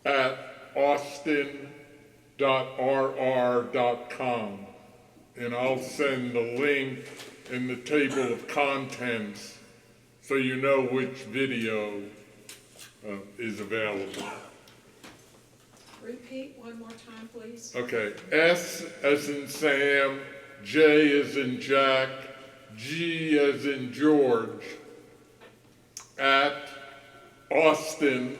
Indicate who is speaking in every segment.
Speaker 1: at austin.rr.com, and I'll send the link in the table of contents so you know which video is available.
Speaker 2: Repeat one more time, please.
Speaker 1: Okay, S as in Sam, J as in Jack, G as in George, at austin.rr.com.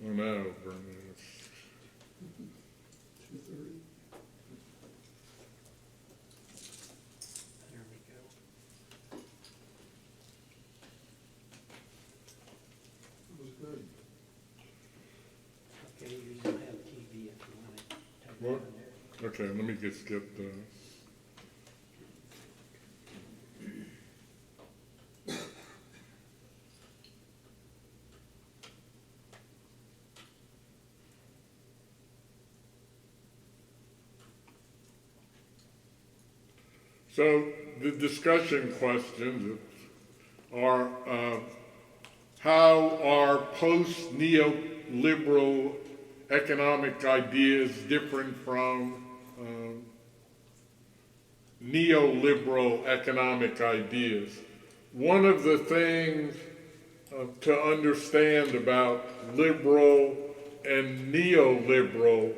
Speaker 1: Oh no, Bernice.
Speaker 3: 2:30.
Speaker 4: There we go.
Speaker 3: It was good.
Speaker 4: Okay, you don't have TV if you want to type it
Speaker 1: What?
Speaker 4: on there.
Speaker 1: Okay, let me just get the. So the discussion questions are how are post-neoliberal economic ideas different from neoliberal economic ideas? One of the things to understand about liberal and neoliberal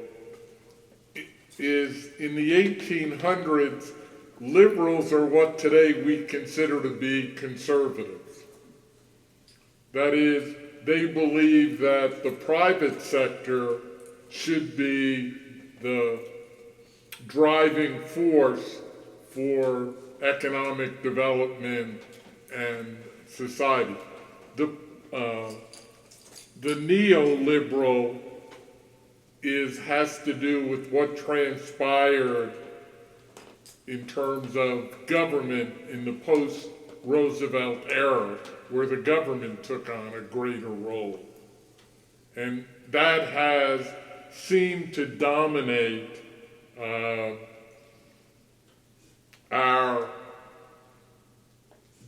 Speaker 1: is in the 1800s, liberals are what today we consider to be conservatives. That is, they believe that the private sector should be the driving force for economic development and society. The neoliberal has to do with what transpired in terms of government in the post-Roosevelt era, where the government took on a greater role. And that has seemed to dominate our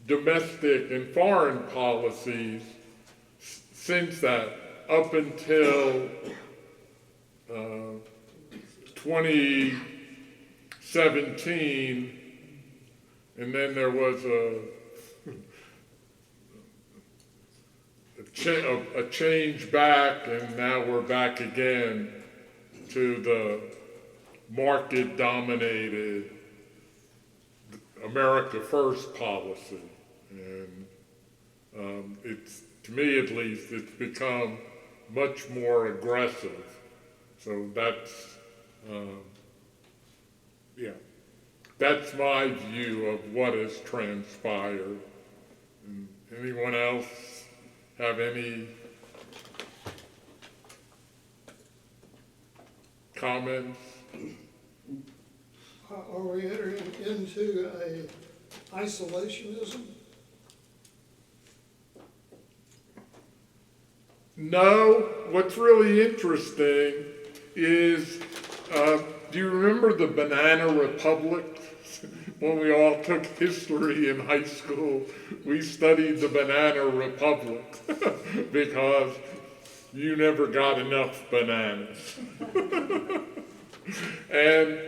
Speaker 1: domestic and foreign policies since that, up until 2017, and then there was a change back, and now we're back again to the market-dominated America First policy. And it's, to me at least, it's become much more aggressive. So that's, that's my view of what has transpired. And anyone else have any comments?
Speaker 3: Are we entering into a isolationism?
Speaker 1: No, what's really interesting is, do you remember the Banana Republic? When we all took history in high school, we studied the Banana Republic because you never got enough bananas. And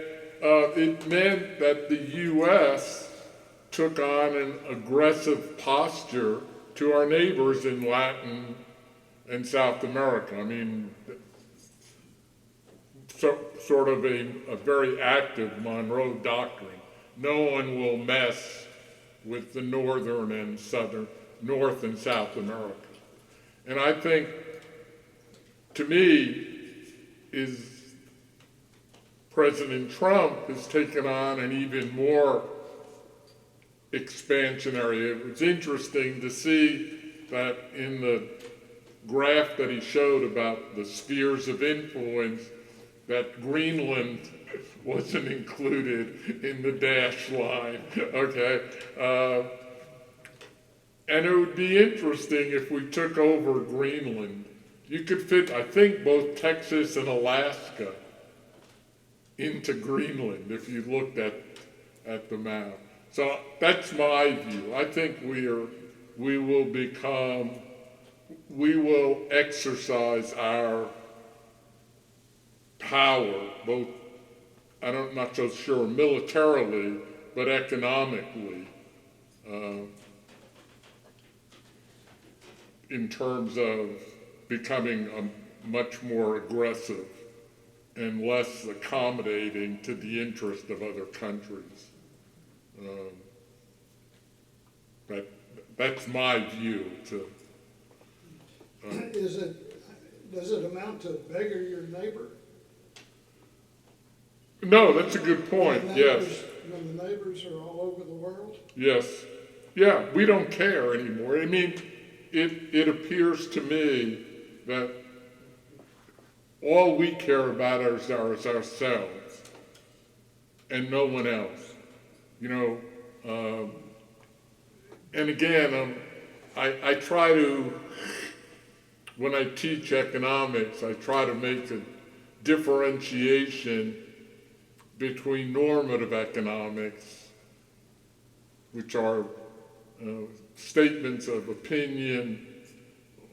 Speaker 1: it meant that the U.S. took on an aggressive posture to our neighbors in Latin and South America. I mean, sort of a very active Monroe Doctrine. No one will mess with the northern and southern, North and South America. And I think, to me, is President Trump has taken on an even more expansionary. It was interesting to see that in the graph that he showed about the spheres of influence, that Greenland wasn't included in the dashed line, okay? And it would be interesting if we took over Greenland. You could fit, I think, both Texas and Alaska into Greenland if you looked at the map. So that's my view. I think we will exercise our power, both, I'm not so sure militarily, but economically, in terms of becoming much more aggressive and less accommodating to the interest of other countries. That's my view.
Speaker 3: Does it amount to beggar your neighbor?
Speaker 1: No, that's a good point, yes.
Speaker 3: When the neighbors are all over the world?
Speaker 1: Yes. Yeah, we don't care anymore. I mean, it appears to me that all we care about is ourselves and no one else. And again, I try to, when I teach economics, I try to make a differentiation between normative economics, which are statements of opinion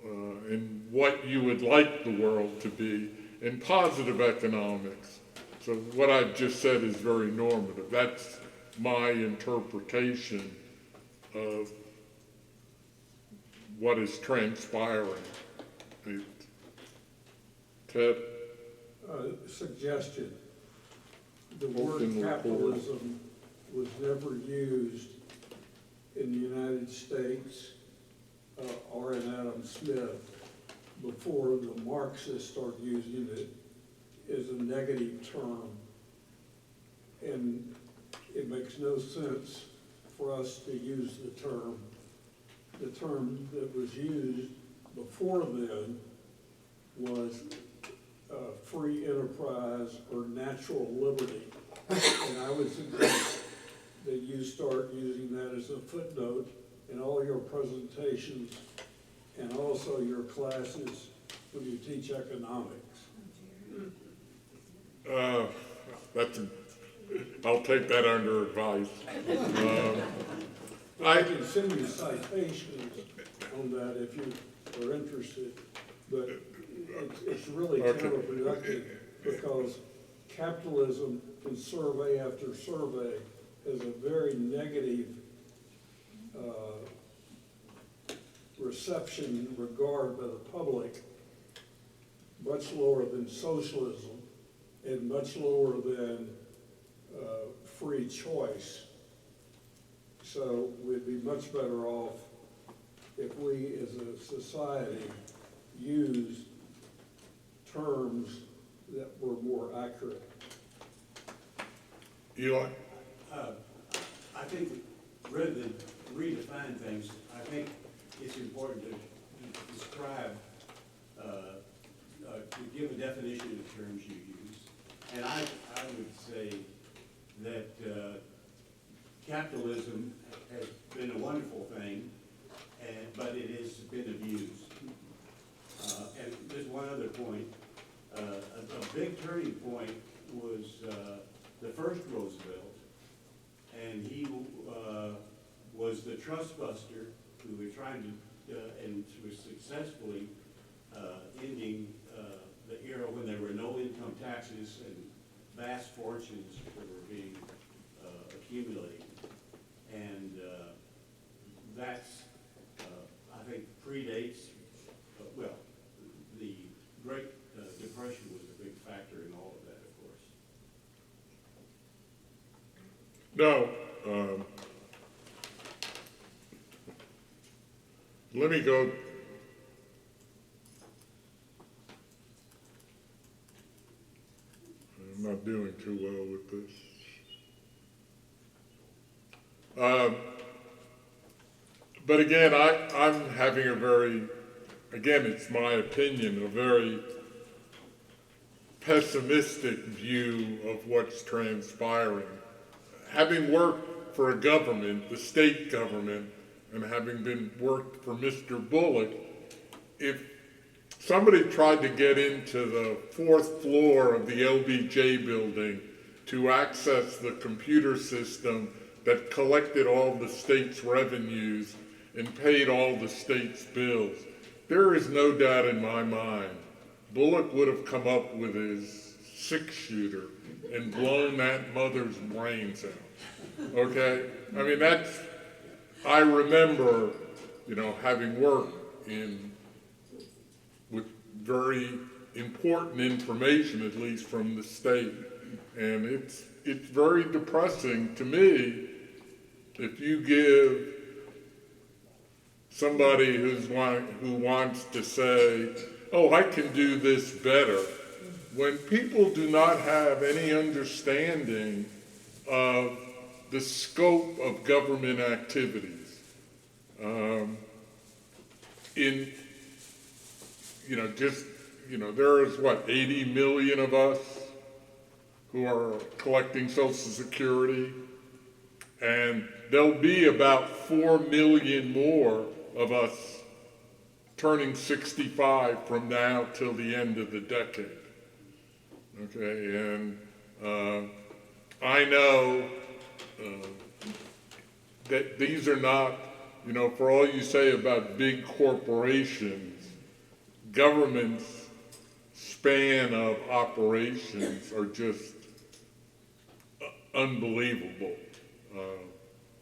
Speaker 1: and what you would like the world to be, and positive economics. So what I've just said is very normative. That's my interpretation of what is transpiring. Ted?
Speaker 5: Suggestion. The word
Speaker 1: Open report.
Speaker 5: capitalism was never used in the United States or in Adam Smith before the Marxists started using it as a negative term. And it makes no sense for us to use the term. The term that was used before then was free enterprise or natural liberty. And I would suggest that you start using that as a footnote in all your presentations and also your classes when you teach economics.
Speaker 1: I'll take that under advice.
Speaker 5: I can send you citations on that if you are interested, but it's really
Speaker 1: Okay.
Speaker 5: counterproductive because capitalism in survey after survey has a very negative reception and regard by the public, much lower than socialism and much lower than free choice. So we'd be much better off if we as a society used terms that were more accurate.
Speaker 1: Eli?
Speaker 6: I think rather than redefine things, I think it's important to describe, to give a definition of the terms you use. And I would say that capitalism has been a wonderful thing, but it has been abused. And there's one other point. A big turning point was the first Roosevelt, and he was the trust buster who was trying to, and was successfully ending the era when there were no income taxes and vast fortunes that were being accumulated. And that's, I think, predates, well, the Great Depression was a big factor in all of that, of course.
Speaker 1: No. Let me go. I'm not doing too well with this. But again, I'm having a very, again, it's my opinion, a very pessimistic view of what's transpiring. Having worked for a government, the state government, and having been worked for Mr. Bullock, if somebody tried to get into the fourth floor of the LBJ building to access the computer system that collected all the state's revenues and paid all the state's bills. There is no doubt in my mind, Bullock would have come up with his 6-shooter and blown that mother's brains out. Okay? I mean, I remember, having worked with very important information, at least from the state. And it's very depressing to me if you give somebody who wants to say, oh, I can do this better, when people do not have any understanding of the scope of government activities. There is 80 million of us who are collecting Social Security, and there'll be about 4 million more of us turning 65 from now till the end of the decade. Okay, and I know that these are not, for all you say about big corporations, government's span of operations are just unbelievable.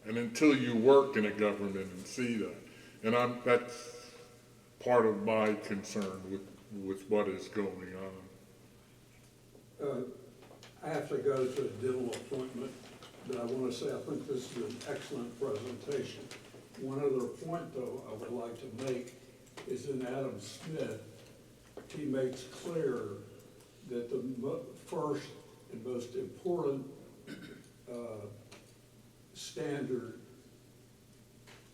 Speaker 1: And until you work in a government and see that, and that's part of my concern with what is going on.
Speaker 5: I have to go to a dental appointment, but I want to say I think this is an excellent presentation. One other point, though, I would like to make is in Adam Smith, he makes clear that the first and most important standard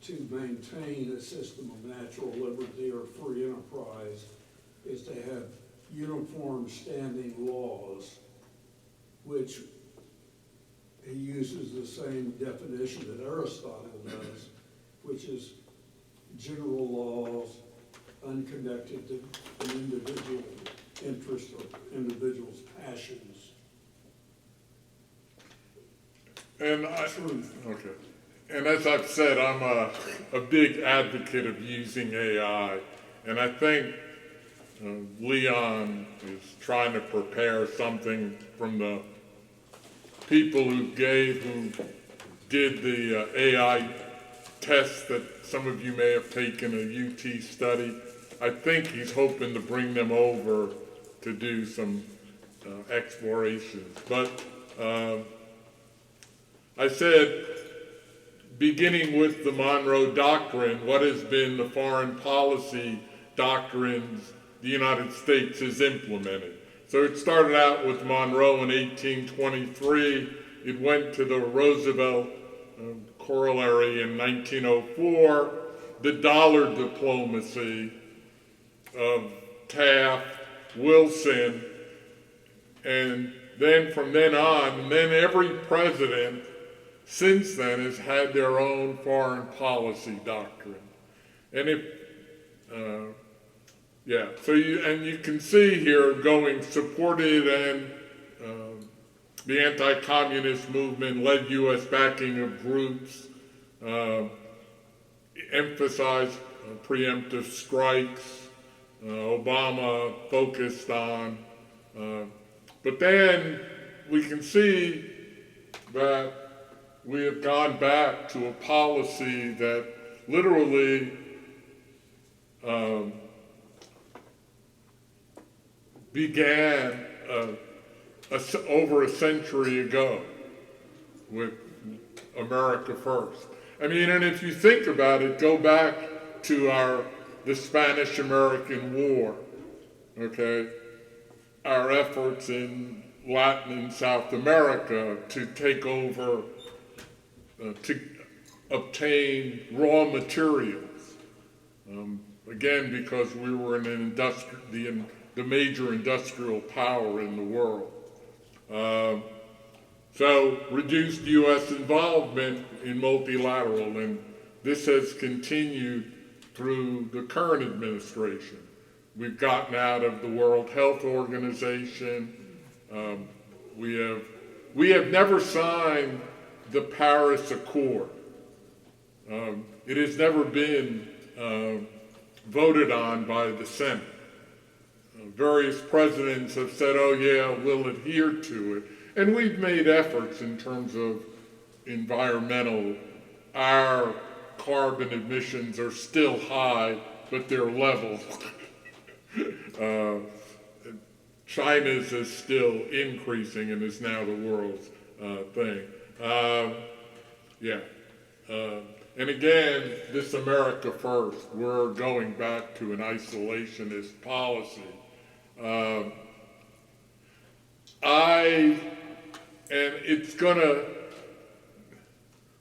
Speaker 5: to maintain a system of natural liberty or free enterprise is to have uniform standing laws, which he uses the same definition that Aristotle does, which is general laws unconnected to an individual interest or individual's passions.
Speaker 1: And
Speaker 5: Truth.
Speaker 1: okay. And as I've said, I'm a big advocate of using AI, and I think Leon is trying to prepare something from the people who did the AI test that some of you may have taken a UT study. I think he's hoping to bring them over to do some explorations. But I said, beginning with the Monroe Doctrine, what has been the foreign policy doctrines the United States has implemented. So it started out with Monroe in 1823. It went to the Roosevelt corollary in 1904, the dollar diplomacy of Taft, Wilson, and then from then on, then every president since then has had their own foreign policy doctrine. And so you can see here going supported and the anti-communist movement led U.S. backing of groups, emphasized preemptive strikes, Obama focused on, but then we can see that we have gone back to a policy that literally began over a century ago with America First. I mean, and if you think about it, go back to the Spanish-American War, okay? Our efforts in Latin and South America to take over, to obtain raw materials. Again, because we were in the major industrial power in the world. So reduced U.S. involvement in multilateral, and this has continued through the current administration. We've gotten out of the World Health Organization. We have we have never signed the Paris Accord. It has never been voted on by the Senate. Various presidents have said, oh yeah, we'll adhere to it. And we've made efforts in terms of environmental. Our carbon emissions are still high, but they're level. China's is still increasing and is now the world's thing. And again, this America first, we're going back to an isolationist policy. And it's gonna,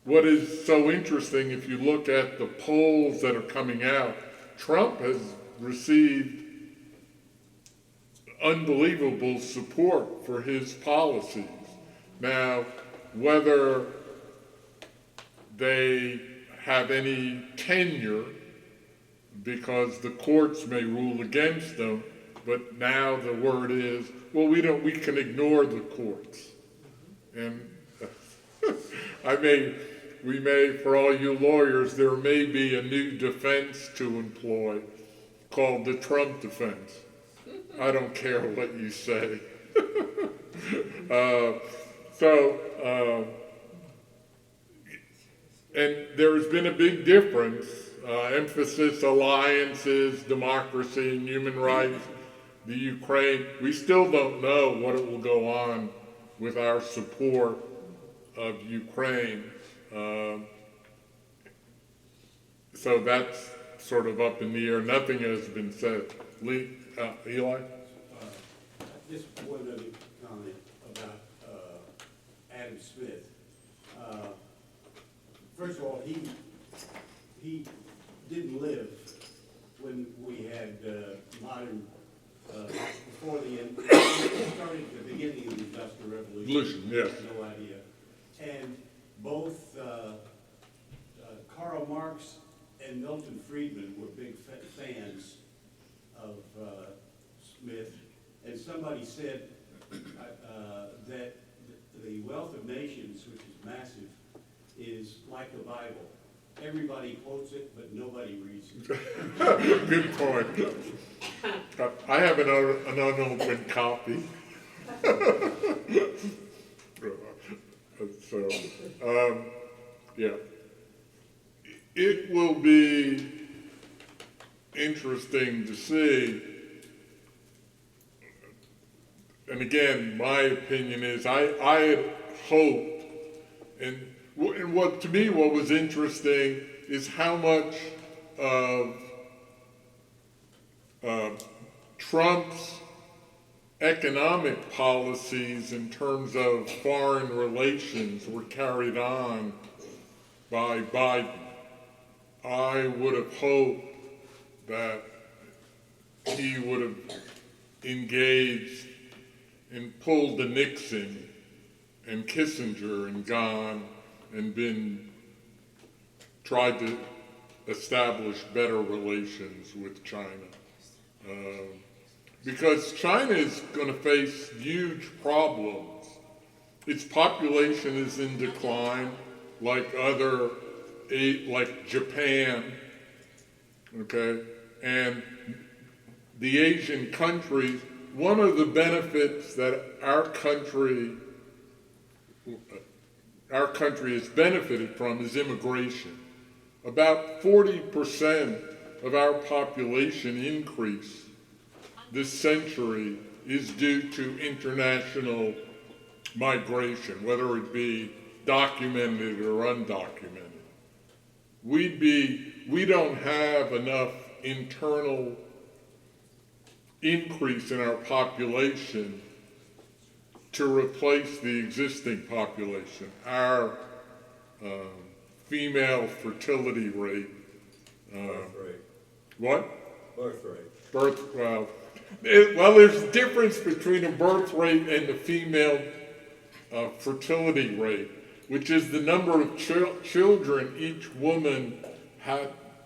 Speaker 1: what is so interesting, if you look at the polls that are coming out, Trump has received unbelievable support for his policies. Now, whether they have any tenure, because the courts may rule against them, but now the word is, well, we can ignore the courts. And we may, for all you lawyers, there may be a new defense to employ called the Trump defense. I don't care what you say. And there's been a big difference, emphasis, alliances, democracy, and human rights. The Ukraine, we still don't know what it will go on with our support of Ukraine. So that's sort of up in the air. Nothing has been said. Eli?
Speaker 6: Just one other comment about Adam Smith. First of all, he didn't live when we had modern, before the end, started at the beginning of the Industrial Revolution.
Speaker 1: Yes.
Speaker 6: No idea. And both Karl Marx and Milton Friedman were big fans of Smith. And somebody said that the wealth of nations, which is massive, is like the Bible. Everybody quotes it, but nobody reads it.
Speaker 1: Good point. I have an unopened copy. So, yeah. It will be interesting to see. And again, my opinion is I had hoped, and what to me what was interesting is how much of Trump's economic policies in terms of foreign relations were carried on by Biden. I would have hoped that he would have engaged and pulled the Nixon and Kissinger and gone and tried to establish better relations with China. Because China is going to face huge problems. Its population is in decline, like Japan, okay? And the Asian countries, one of the benefits that our country has benefited from is immigration. About 40% of our population increase this century is due to international migration, whether it be documented or undocumented. We don't have enough internal increase in our population to replace the existing population. Our female fertility rate.
Speaker 7: Birth rate.
Speaker 1: What?
Speaker 7: Birth rate.
Speaker 1: Well, there's a difference between a birth rate and the female fertility rate, which is the number of children each woman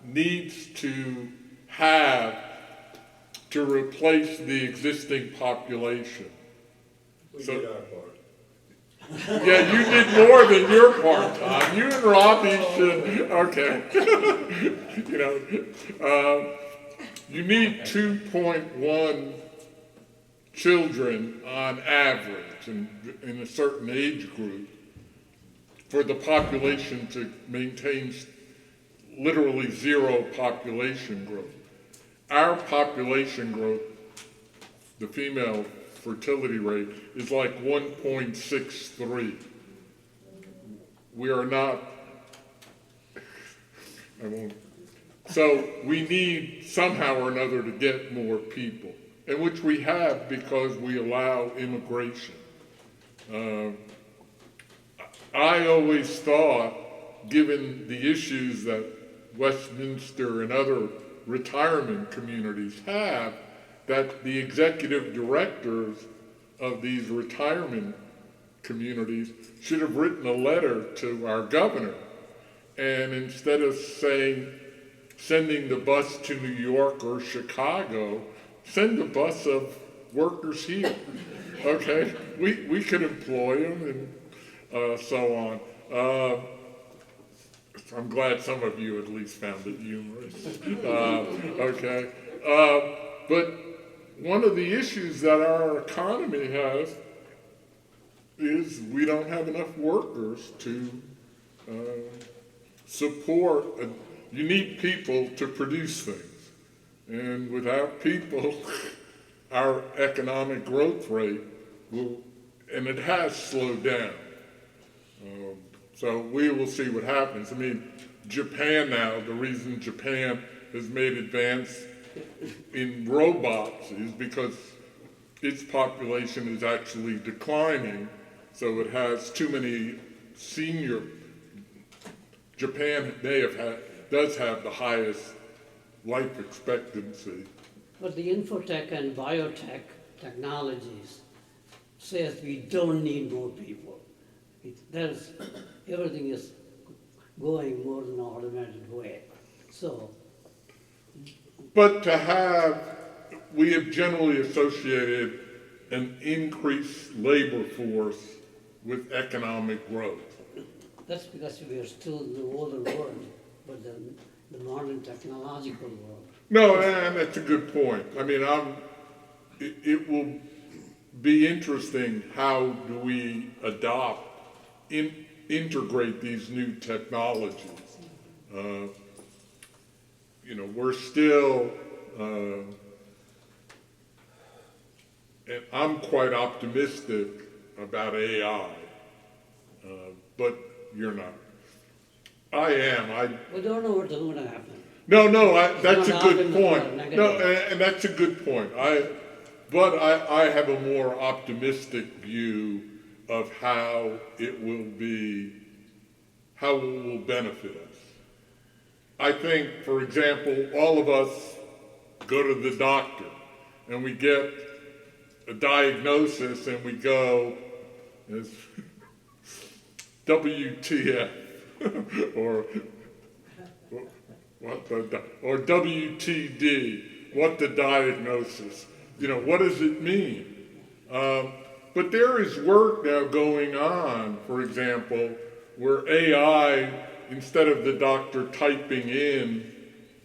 Speaker 1: needs to have to replace the existing population.
Speaker 7: We
Speaker 1: So-
Speaker 7: did our part.
Speaker 1: Yeah, you did more than your part, Tom. You and Robbie should, okay. You know, you need 2.1 children on average in a certain age group for the population to maintain literally zero population growth. Our population growth, the female fertility rate, is like 1.63. We are not, I won't. So we need somehow or another to get more people, and which we have because we allow immigration. I always thought, given the issues that Westminster and other retirement communities have, that the executive directors of these retirement communities should have written a letter to our governor, and instead of sending the bus to New York or Chicago, send a bus of workers here. Okay, we could employ them and so on. I'm glad some of you at least found it humorous. Okay, but one of the issues that our economy has is we don't have enough workers to support. You need people to produce things, and without people, our economic growth rate will, and it has slowed down. So we will see what happens. I mean, Japan now, the reason Japan has made advance in robots is because its population is actually declining, so it has too many senior. Japan does have the highest life expectancy.
Speaker 4: But the infotech and biotech technologies says we don't need more people. Everything is going more than an automated way. So,
Speaker 1: But we have generally associated an increased labor force with economic growth.
Speaker 4: that's because we are still in the older world, but the modern technological world.
Speaker 1: No, and that's a good point. I mean, it will be interesting how do we integrate these new technologies. We're still, and I'm quite optimistic about AI, but you're not. I am.
Speaker 4: We don't know what's going to happen.
Speaker 1: No, that's a
Speaker 4: not
Speaker 1: good
Speaker 4: in the
Speaker 1: point.
Speaker 4: negative.
Speaker 1: No, and that's a good point. I have a more optimistic view of how it will benefit us. I think, for example, all of us go to the doctor and we get a diagnosis and we go, as WTF, or WTD, what the diagnosis, what does it mean? But there is work now going on, for example, where AI, instead of the doctor typing in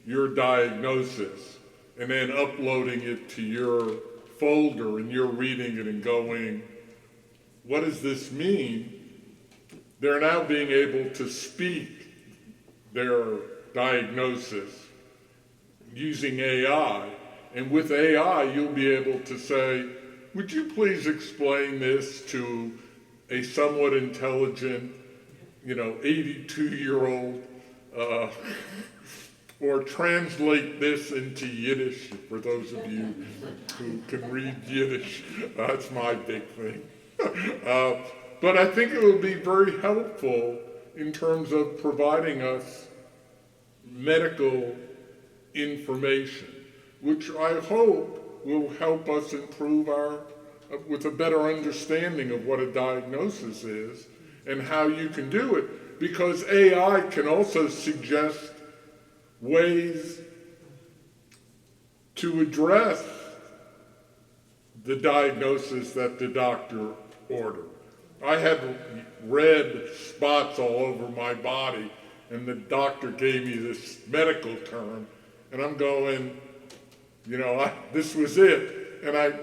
Speaker 1: your diagnosis and then uploading it to your folder and you're reading it and going, what does this mean? They're now being able to speak their diagnosis using AI. And with AI, you'll be able to say, would you please explain this to a somewhat intelligent, 82-year-old, or translate this into Yiddish, for those of you who can read Yiddish. That's my big thing. But I think it will be very helpful in terms of providing us medical information, which I hope will help us improve with a better understanding of what a diagnosis is and how you can do it, because AI can also suggest ways to address the diagnosis that the doctor ordered. I had red spots all over my body, and the doctor gave me this medical term, and I'm going, this was it. And I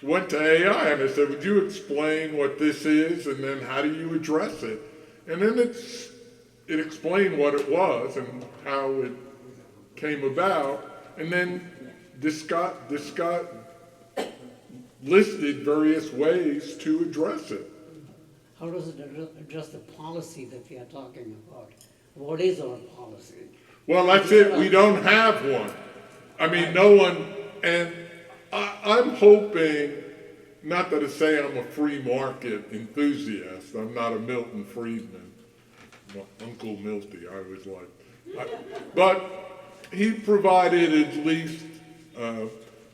Speaker 1: went to AI and I said, would you explain what this is, and then how do you address it? And then it explained what it was and how it came about, and then this got listed various ways to address it.
Speaker 4: How does it address the policy that we are talking about? What is our policy?
Speaker 1: Well, that's it. We don't have one. I mean, no one, and I'm hoping, not that I say I'm a free market enthusiast, I'm not a Milton Friedman, Uncle Milty, I was like, but he provided at least,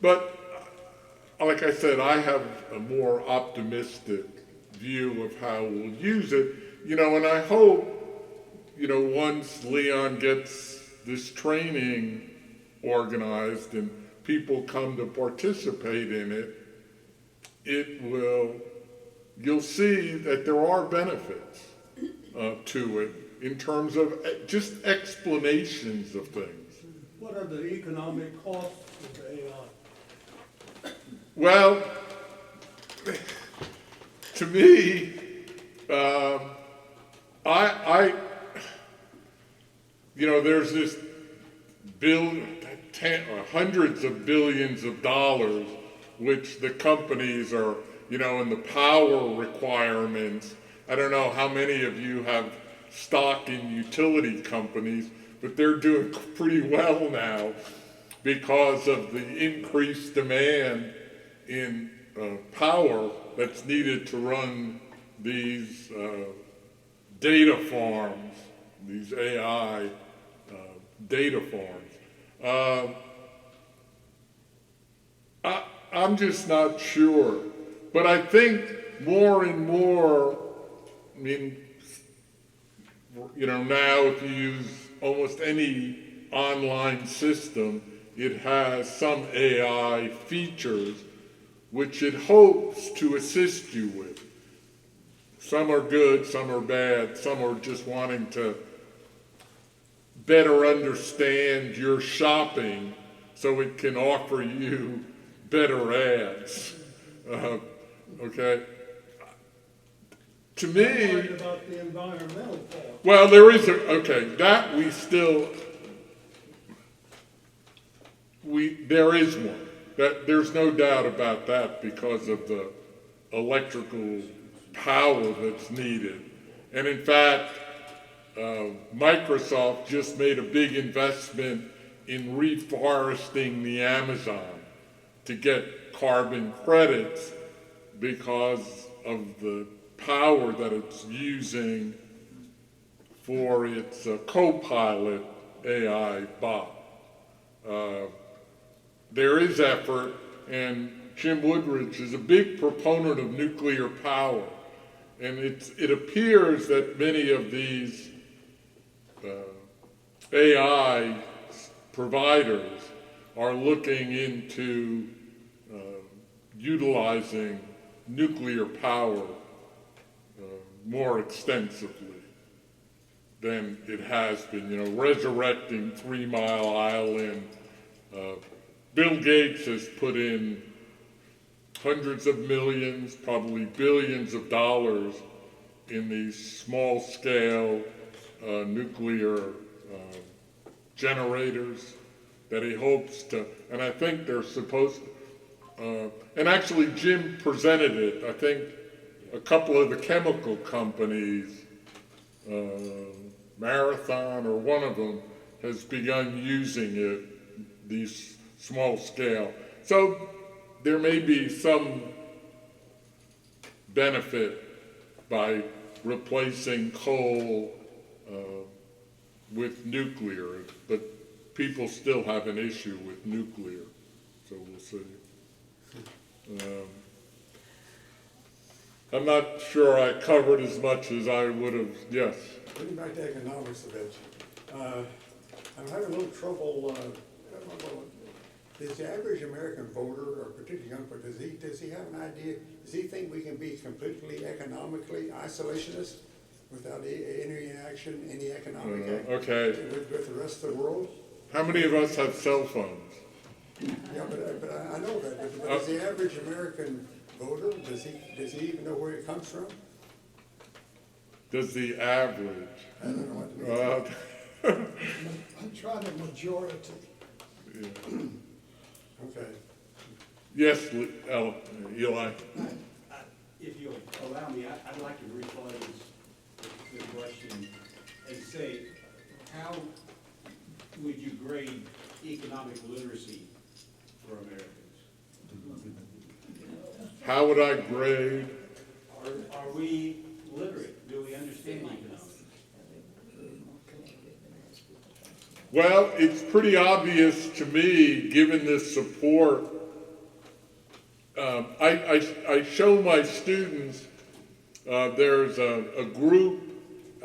Speaker 1: but like I said, I have a more optimistic view of how we'll use it, and I hope, once Leon gets this training organized and people come to participate in it, you'll see that there are benefits to it in terms of just explanations of things.
Speaker 5: What are the economic costs of AI?
Speaker 1: Well, to me, there's this hundreds of billions of dollars which the companies are, and the power requirements. I don't know how many of you have stock in utility companies, but they're doing pretty well now because of the increased demand in power that's needed to run these data farms, these AI data farms. I'm just not sure. But I think more and more, now if you use almost any online system, it has some AI features which it hopes to assist you with. Some are good, some are bad, some are just wanting to better understand your shopping so it can offer you better ads. Okay? To me,
Speaker 5: What about the environmental cost?
Speaker 1: well, there is there is one. There's no doubt about that because of the electrical power that's needed. And in fact, Microsoft just made a big investment in reforesting the Amazon to get carbon credits because of the power that it's using for its co-pilot AI bot. There is effort, and Jim Woodridge is a big proponent of nuclear power. And it appears that many of these AI providers are looking into utilizing nuclear power more extensively than it has been, resurrecting 3 Mile Island. Bill Gates has put in hundreds of millions, probably billions of dollars in these small-scale nuclear generators that he hopes to, and I think they're supposed to, and actually Jim presented it. I think a couple of the chemical companies, Marathon or one of them, has begun using it, these small scale. So there may be some benefit by replacing coal with nuclear, but people still have an issue with nuclear, so we'll see. I'm not sure I covered as much as I would have, yes.
Speaker 8: Getting back to economics a bit, I'm having a little trouble
Speaker 7: Does the average American voter, or particularly young voter, does he have an idea? Does he think we can be completely economically isolationist without any action, any economic action
Speaker 1: Okay.
Speaker 7: with the rest of the world?
Speaker 1: How many of us have cell phones?
Speaker 7: Yeah, but I know that. But does the average American voter, does he even know where it comes from?
Speaker 1: Does the average?
Speaker 7: I don't know what to mean.
Speaker 3: I try the majority.
Speaker 1: Yeah.
Speaker 7: Okay.
Speaker 1: Yes, Eli.
Speaker 6: If you'll allow me, I'd like to rephrase the question and say, how would you grade economic literacy for Americans?
Speaker 1: How would I grade?
Speaker 6: Are we literate? Do we understand economics?
Speaker 1: Well, it's pretty obvious to me, given the support. I show my students, there's a group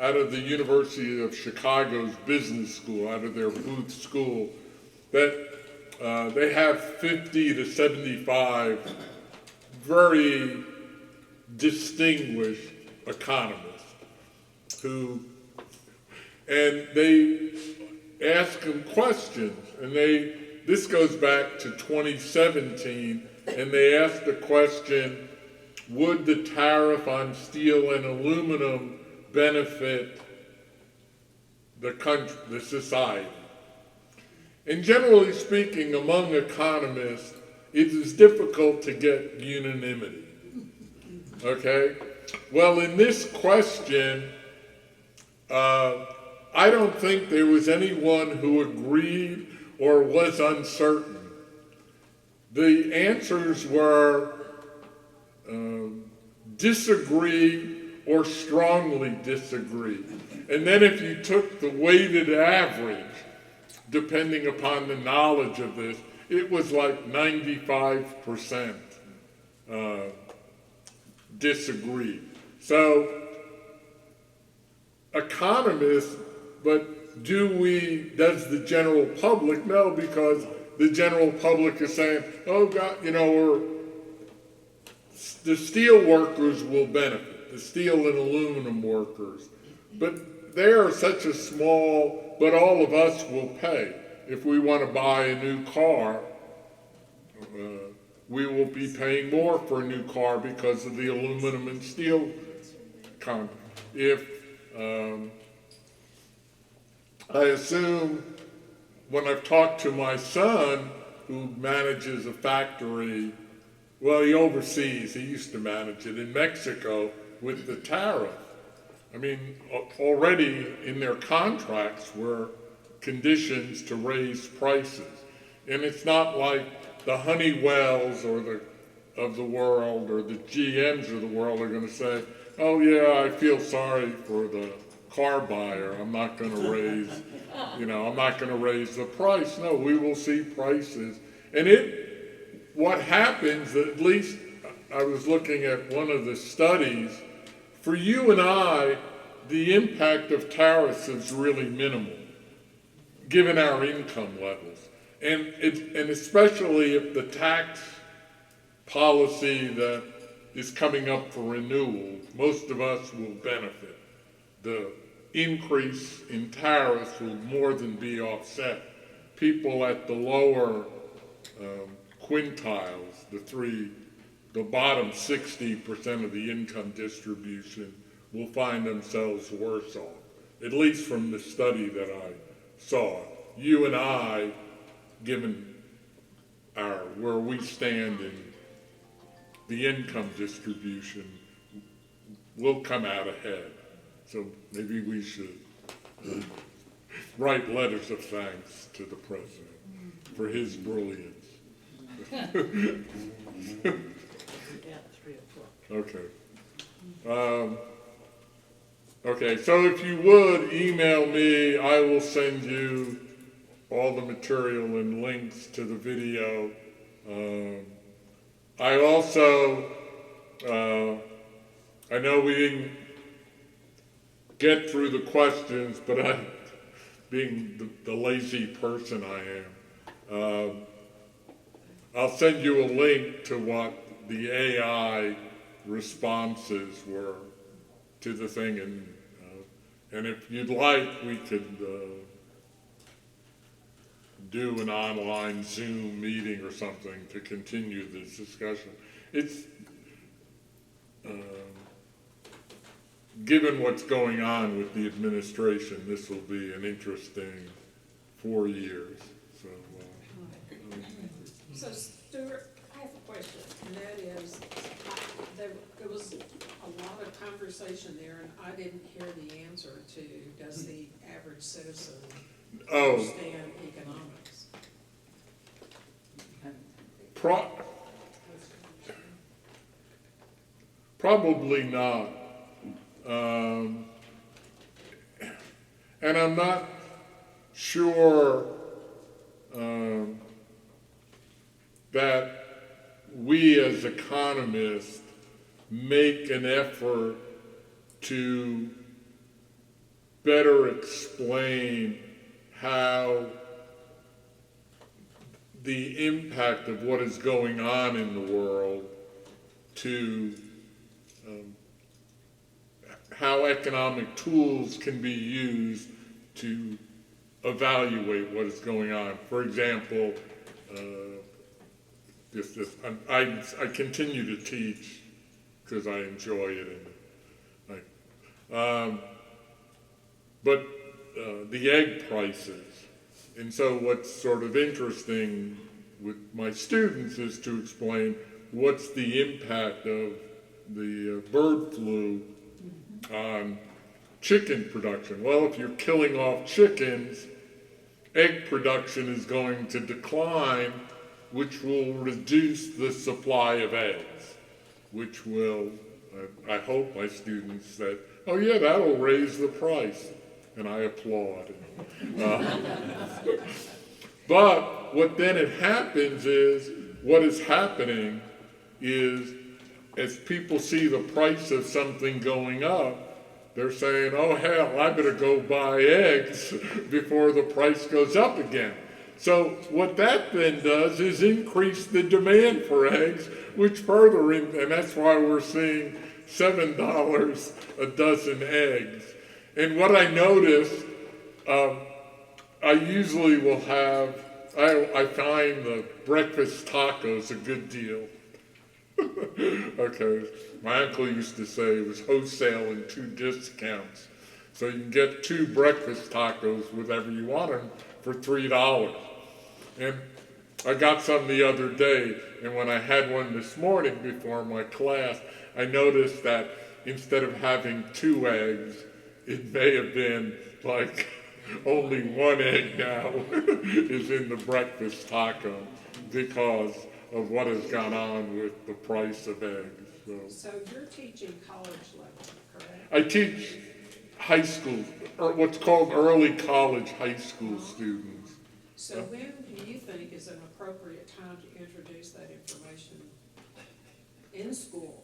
Speaker 1: out of the University of Chicago's business school, out of their Booth School, that they have 50 to 75 very distinguished economists and they ask them questions, and this goes back to 2017, and they asked the question, would the tariff on steel and aluminum benefit the country, the society? And generally speaking, among economists, it is difficult to get unanimity. Okay? Well, in this question, I don't think there was anyone who agreed or was uncertain. The answers were disagree or strongly disagree. And then if you took the weighted average, depending upon the knowledge of this, it was like 95% disagree. So economists, but does the general public? No, because the general public is saying, oh God, the steel workers will benefit, the steel and aluminum workers. But they are such a small, but all of us will pay. If we want to buy a new car, we will be paying more for a new car because of the aluminum and steel content. I assume when I've talked to my son, who manages a factory, well, he oversees, he used to manage it in Mexico with the tariff. I mean, already in their contracts were conditions to raise prices. And it's not like the Honeywells of the world or the GMs of the world are going to say, oh yeah, I feel sorry for the car buyer. I'm not going to raise, I'm not going to raise the price. No, we will see prices. And what happens, at least I was looking at one of the studies, for you and I, the impact of tariffs is really minimal, given our income levels. And especially if the tax policy that is coming up for renewal, most of us will benefit. The increase in tariffs will more than be offset. People at the lower quintiles, the bottom 60% of the income distribution will find themselves worse off, at least from the study that I saw. You and I, given where we stand in the income distribution, will come out ahead. So maybe we should write letters of thanks to the president for his brilliance. Okay. Okay, so if you would email me, I will send you all the material and links to the video. I also, I know we didn't get through the questions, but being the lazy person I am, I'll send you a link to what the AI responses were to the thing, and if you'd like, we could do an online Zoom meeting or something to continue this discussion. It's given what's going on with the administration, this will be an interesting 4 years.
Speaker 2: So Stuart, I have a question, and that is, there was a lot of conversation there, and I didn't hear the answer to, does the average citizen
Speaker 1: Oh,
Speaker 2: understand economics?
Speaker 1: probably not. And I'm not sure that we as economists make an effort to better explain how the impact of what is going on in the world to how economic tools can be used to evaluate what is going on. For example, I continue to teach because I enjoy it, but the egg prices. And so what's sort of interesting with my students is to explain what's the impact of the bird flu on chicken production. Well, if you're killing off chickens, egg production is going to decline, which will reduce the supply of eggs, which will, I hope my students said, oh yeah, that'll raise the price. And I applaud. But what then it happens is, what is happening is, as people see the price of something going up, they're saying, oh hell, I better go buy eggs before the price goes up again. So what that then does is increase the demand for eggs, which further, and that's why we're seeing $7 a dozen eggs. And what I noticed, I usually will have, I find the breakfast tacos a good deal. Okay, my uncle used to say it was wholesale and 2 discounts. So you can get 2 breakfast tacos, whatever you want them, for $3. And I got some the other day, and when I had one this morning before my class, I noticed that instead of having 2 eggs, it may have been like only 1 egg now is in the breakfast taco because of what has gone on with the price of eggs.
Speaker 2: So you're teaching college level, correct?
Speaker 1: I teach high school, or what's called early college high school students.
Speaker 2: So when do you think is an appropriate time to introduce that information in school?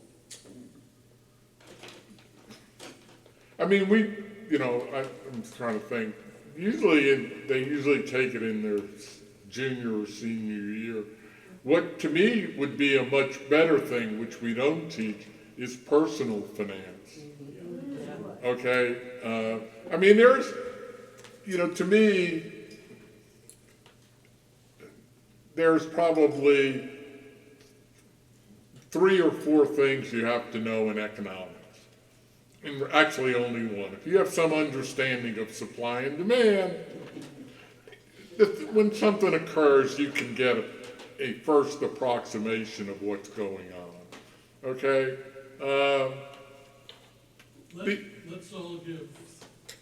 Speaker 1: I mean, I'm trying to think. They usually take it in their junior or senior year. What to me would be a much better thing, which we don't teach, is personal finance. Okay? I mean, there's, to me, there's probably 3 or 4 things you have to know in economics. And actually only 1. If you have some understanding of supply and demand, when something occurs, you can get a first approximation of what's going on. Okay?
Speaker 8: Let's all give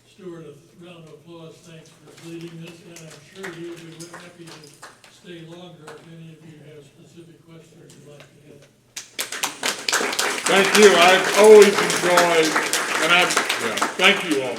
Speaker 8: Stuart a round of applause. Thanks for leading this, and I'm sure he'll be happy to stay longer if any of you have specific questions you'd like to have.
Speaker 1: Thank you. I've always enjoyed, thank you all.